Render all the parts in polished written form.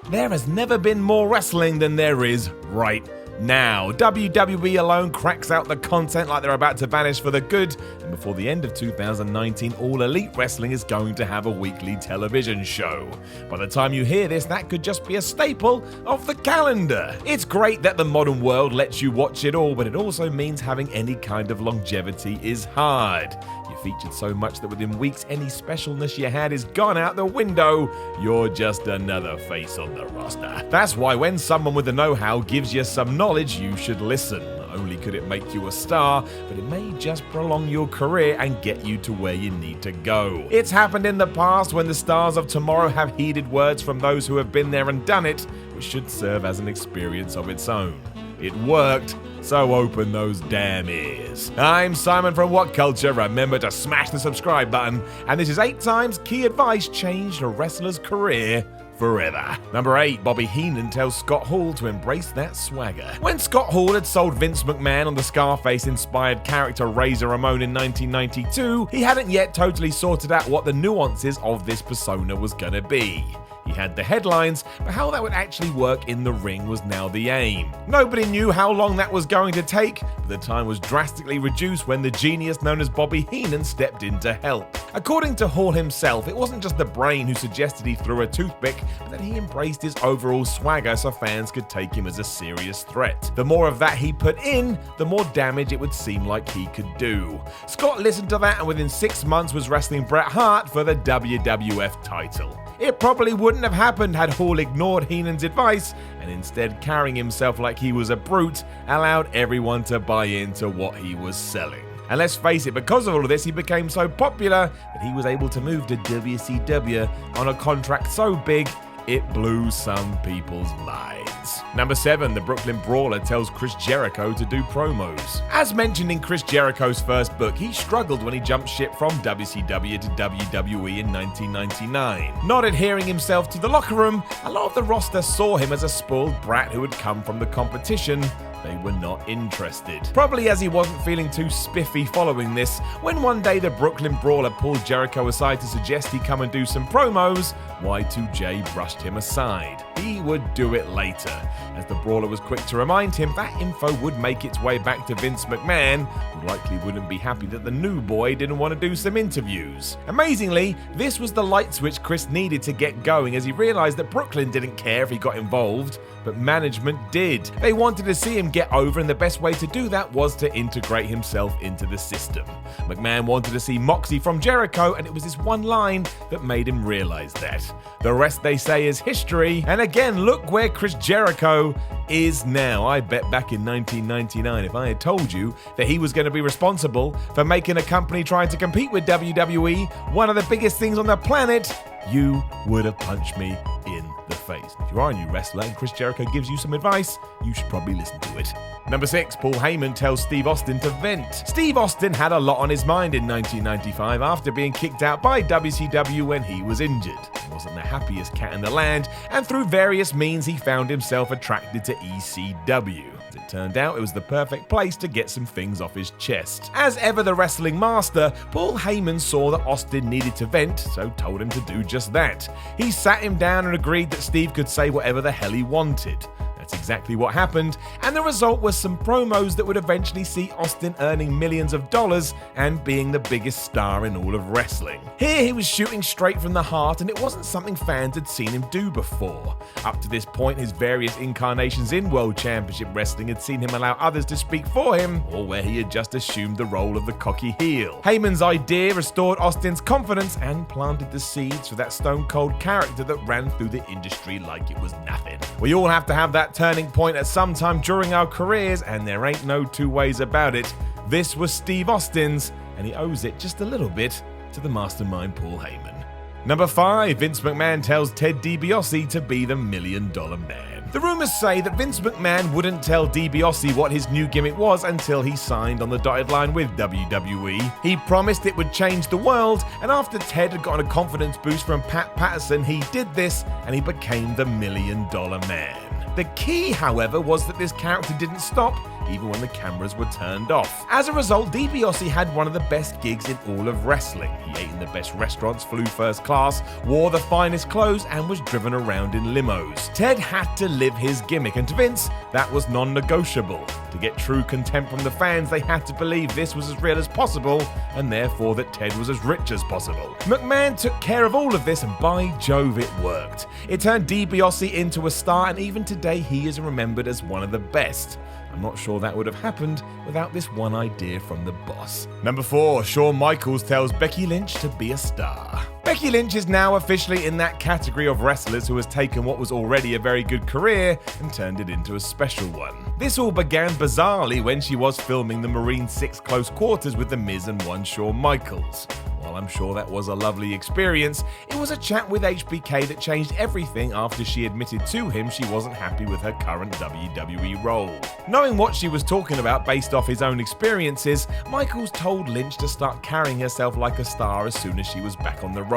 There has never been more wrestling than there is right now. WWE alone cracks out the content like they're about to vanish for the good, and before the end of 2019, All Elite Wrestling is going to have a weekly television show. By the time you hear this, that could just be a staple of the calendar. It's great that the modern world lets you watch it all, but it also means having any kind of longevity is hard. You're featured so much that within weeks, any specialness you had is gone out the window. You're just another face on the roster. That's why when someone with the know-how gives you some knowledge, you should listen. Not only could it make you a star, but it may just prolong your career and get you to where you need to go. It's happened in the past when the stars of tomorrow have heeded words from those who have been there and done it, which should serve as an experience of its own. It worked, so open those damn ears. I'm Simon from WhatCulture. Remember to smash the subscribe button, and this is 8 times key advice changed a wrestler's career forever. Number 8, Bobby Heenan tells Scott Hall to embrace that swagger. When Scott Hall had sold Vince McMahon on the Scarface-inspired character Razor Ramon in 1992, he hadn't yet totally sorted out what the nuances of this persona was gonna be. He had the headlines, but how that would actually work in the ring was now the aim. Nobody knew how long that was going to take, but the time was drastically reduced when the genius known as Bobby Heenan stepped in to help. According to Hall himself, it wasn't just the brain who suggested he threw a toothpick, but that he embraced his overall swagger so fans could take him as a serious threat. The more of that he put in, the more damage it would seem like he could do. Scott listened to that and within 6 months was wrestling Bret Hart for the WWF title. It probably wouldn't have happened had Hall ignored Heenan's advice and instead carrying himself like he was a brute allowed everyone to buy into what he was selling. And let's face it, because of all of this, he became so popular that he was able to move to WCW on a contract so big it blew some people's minds. Number 7, the Brooklyn Brawler tells Chris Jericho to do promos. As mentioned in Chris Jericho's first book, he struggled when he jumped ship from WCW to WWE in 1999. Not adhering himself to the locker room, a lot of the roster saw him as a spoiled brat who had come from the competition. They were not interested. Probably as he wasn't feeling too spiffy following this, when one day the Brooklyn Brawler pulled Jericho aside to suggest he come and do some promos, Y2J brushed him aside. He would do it later. As the Brawler was quick to remind him, that info would make its way back to Vince McMahon, who likely wouldn't be happy that the new boy didn't want to do some interviews. Amazingly, this was the light switch Chris needed to get going as he realized that Brooklyn didn't care if he got involved, but management did. They wanted to see him get over, and the best way to do that was to integrate himself into the system. McMahon wanted to see moxie from Jericho, and it was this one line that made him realize that. The rest, they say, is history, and again, look where Chris Jericho is now. I bet back in 1999, if I had told you that he was going to be responsible for making a company trying to compete with WWE, one of the biggest things on the planet, you would have punched me in the face. If you are a new wrestler and Chris Jericho gives you some advice, you should probably listen to it. Number 6, Paul Heyman tells Steve Austin to vent. Steve Austin had a lot on his mind in 1995 after being kicked out by WCW when he was injured. He wasn't the happiest cat in the land, and through various means he found himself attracted to ECW. As it turned out, it was the perfect place to get some things off his chest. As ever the wrestling master, Paul Heyman saw that Austin needed to vent, so told him to do just that. He sat him down and agreed that Steve could say whatever the hell he wanted. That's exactly what happened, and the result was some promos that would eventually see Austin earning millions of dollars and being the biggest star in all of wrestling. Here he was shooting straight from the heart, and it wasn't something fans had seen him do before. Up to this point, his various incarnations in World Championship Wrestling had seen him allow others to speak for him, or where he had just assumed the role of the cocky heel. Heyman's idea restored Austin's confidence and planted the seeds for that stone-cold character that ran through the industry like it was nothing. We all have to have that turning point at some time during our careers, and there ain't no two ways about it. This was Steve Austin's, and he owes it just a little bit to the mastermind Paul Heyman. Number 5, Vince McMahon tells Ted DiBiase to be the $1 Million Man. The rumors say that Vince McMahon wouldn't tell DiBiase what his new gimmick was until he signed on the dotted line with WWE. He promised it would change the world, and after Ted had gotten a confidence boost from Pat Patterson, he did this, and he became the $1 Million Man. The key, however, was that this character didn't stop even when the cameras were turned off. As a result, DiBiase had one of the best gigs in all of wrestling. He ate in the best restaurants, flew first class, wore the finest clothes, and was driven around in limos. Ted had to live his gimmick, and to Vince, that was non-negotiable. To get true contempt from the fans, they had to believe this was as real as possible, and therefore that Ted was as rich as possible. McMahon took care of all of this, and by Jove, it worked. It turned DiBiase into a star, and even today he is remembered as one of the best. I'm not sure that would have happened without this one idea from the boss. Number 4, Shawn Michaels tells Becky Lynch to be a star. Becky Lynch is now officially in that category of wrestlers who has taken what was already a very good career and turned it into a special one. This all began bizarrely when she was filming the Marine 6 Close Quarters with The Miz and one Shawn Michaels. While I'm sure that was a lovely experience, it was a chat with HBK that changed everything after she admitted to him she wasn't happy with her current WWE role. Knowing what she was talking about based off his own experiences, Michaels told Lynch to start carrying herself like a star as soon as she was back on the road.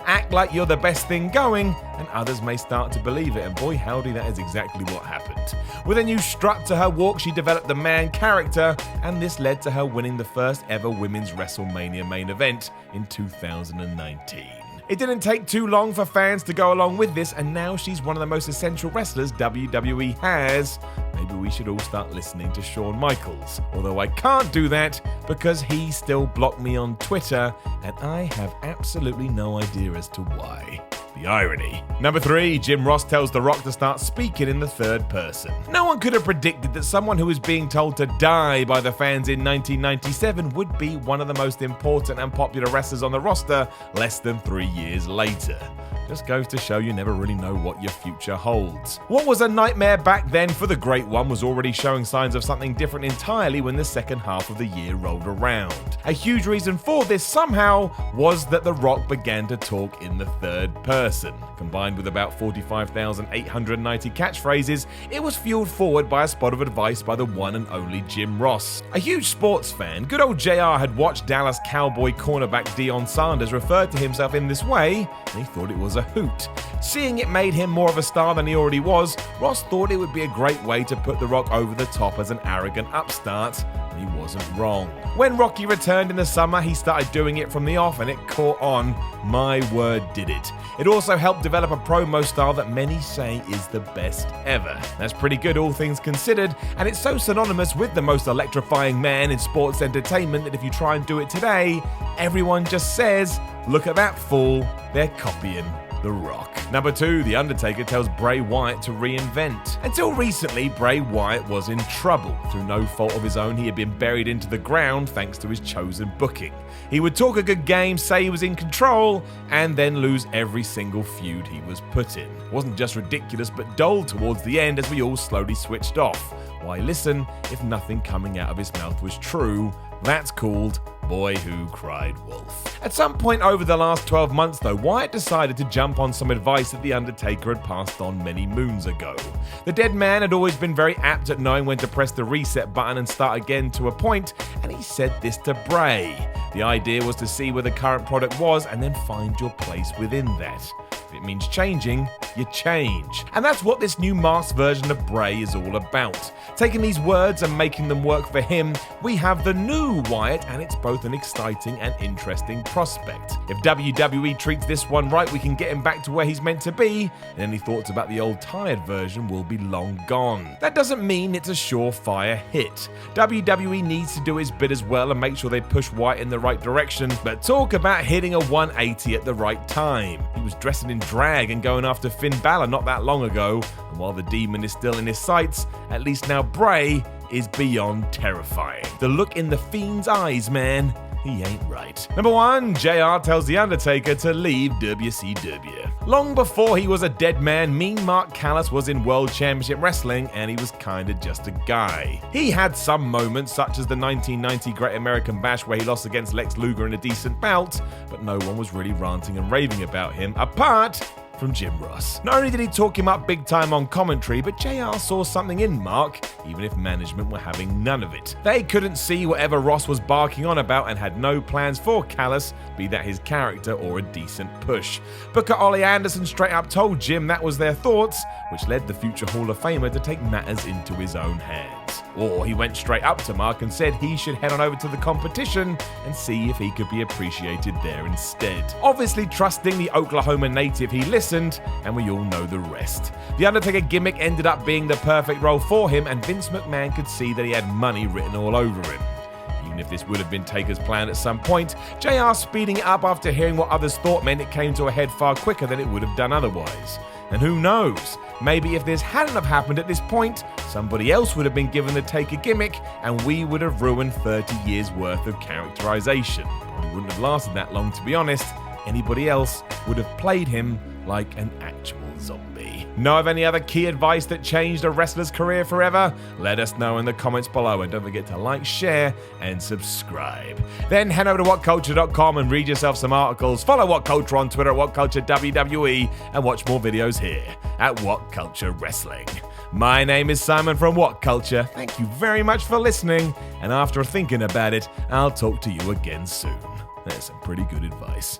Act like you're the best thing going, and others may start to believe it, and boy howdy, that is exactly what happened. With a new strut to her walk, she developed the man character, and this led to her winning the first ever women's WrestleMania main event in 2019. It didn't take too long for fans to go along with this, and now she's one of the most essential wrestlers WWE has. Maybe we should all start listening to Shawn Michaels. Although I can't do that because he still blocked me on Twitter, and I have absolutely no idea as to why. The irony. Number 3, Jim Ross tells The Rock to start speaking in the third person. No one could have predicted that someone who was being told to die by the fans in 1997 would be one of the most important and popular wrestlers on the roster less than 3 years later. Just goes to show you never really know what your future holds. What was a nightmare back then for the Great One was already showing signs of something different entirely when the second half of the year rolled around. A huge reason for this somehow was that The Rock began to talk in the third person. Combined with about 45,890 catchphrases, it was fueled forward by a spot of advice by the one and only Jim Ross. A huge sports fan, good old JR had watched Dallas Cowboy cornerback Deion Sanders refer to himself in this way, and he thought it was a hoot. Seeing it made him more of a star than he already was, Ross thought it would be a great way to put The Rock over the top as an arrogant upstart, and he wasn't wrong. When Rocky returned in the summer, he started doing it from the off, and it caught on. My word, did it. It also helped develop a promo style that many say is the best ever. That's pretty good, all things considered, and it's so synonymous with the most electrifying man in sports entertainment that if you try and do it today, everyone just says, "Look at that fool, they're copying The Rock." Number 2, The Undertaker tells Bray Wyatt to reinvent. Until recently, Bray Wyatt was in trouble. Through no fault of his own, he had been buried into the ground thanks to his chosen booking. He would talk a good game, say he was in control, and then lose every single feud he was put in. It wasn't just ridiculous, but dull towards the end as we all slowly switched off. Why listen if nothing coming out of his mouth was true? That's called Boy Who Cried Wolf. At some point over the last 12 months though, Wyatt decided to jump on some advice that The Undertaker had passed on many moons ago. The dead man had always been very apt at knowing when to press the reset button and start again to a point, and he said this to Bray. The idea was to see where the current product was and then find your place within that. If it means changing, you change. And that's what this new masked version of Bray is all about. Taking these words and making them work for him, we have the new Wyatt, and it's both an exciting and interesting prospect. If WWE treats this one right, we can get him back to where he's meant to be, and any thoughts about the old tired version will be long gone. That doesn't mean it's a surefire hit. WWE needs to do its bit as well and make sure they push Wyatt in the right direction, but talk about hitting a 180 at the right time. He was dressing in drag and going after Finn Balor not that long ago, and while the demon is still in his sights, at least now Bray is beyond terrifying. The look in the Fiend's eyes, man, he ain't right. Number 1, JR tells The Undertaker to leave WCW. Long before he was a dead man, Mean Mark Callis was in World Championship Wrestling, and he was kinda just a guy. He had some moments, such as the 1990 Great American Bash where he lost against Lex Luger in a decent bout, but no one was really ranting and raving about him, apart from Jim Ross. Not only did he talk him up big time on commentary, but JR saw something in Mark, even if management were having none of it. They couldn't see whatever Ross was barking on about and had no plans for Callis, be that his character or a decent push. Booker Ollie Anderson straight up told Jim that was their thoughts, which led the future Hall of Famer to take matters into his own hands. it. Or he went straight up to Mark and said he should head on over to the competition and see if he could be appreciated there instead. Obviously trusting the Oklahoma native, he listened, and we all know the rest. The Undertaker gimmick ended up being the perfect role for him, and Vince McMahon could see that he had money written all over him. Even if this would have been Taker's plan at some point, JR speeding it up after hearing what others thought meant it came to a head far quicker than it would have done otherwise. And who knows, maybe if this hadn't have happened at this point, somebody else would have been given the Taker gimmick and we would have ruined 30 years worth of characterization. Probably wouldn't have lasted that long, to be honest. Anybody else would have played him like an actual zombie. Know of any other key advice that changed a wrestler's career forever? Let us know in the comments below, and don't forget to like, share, and subscribe. Then head over to WhatCulture.com and read yourself some articles. Follow WhatCulture on Twitter at WhatCultureWWE, and watch more videos here at WhatCulture Wrestling. My name is Simon from WhatCulture. Thank you very much for listening, and after thinking about it, I'll talk to you again soon. There's some pretty good advice.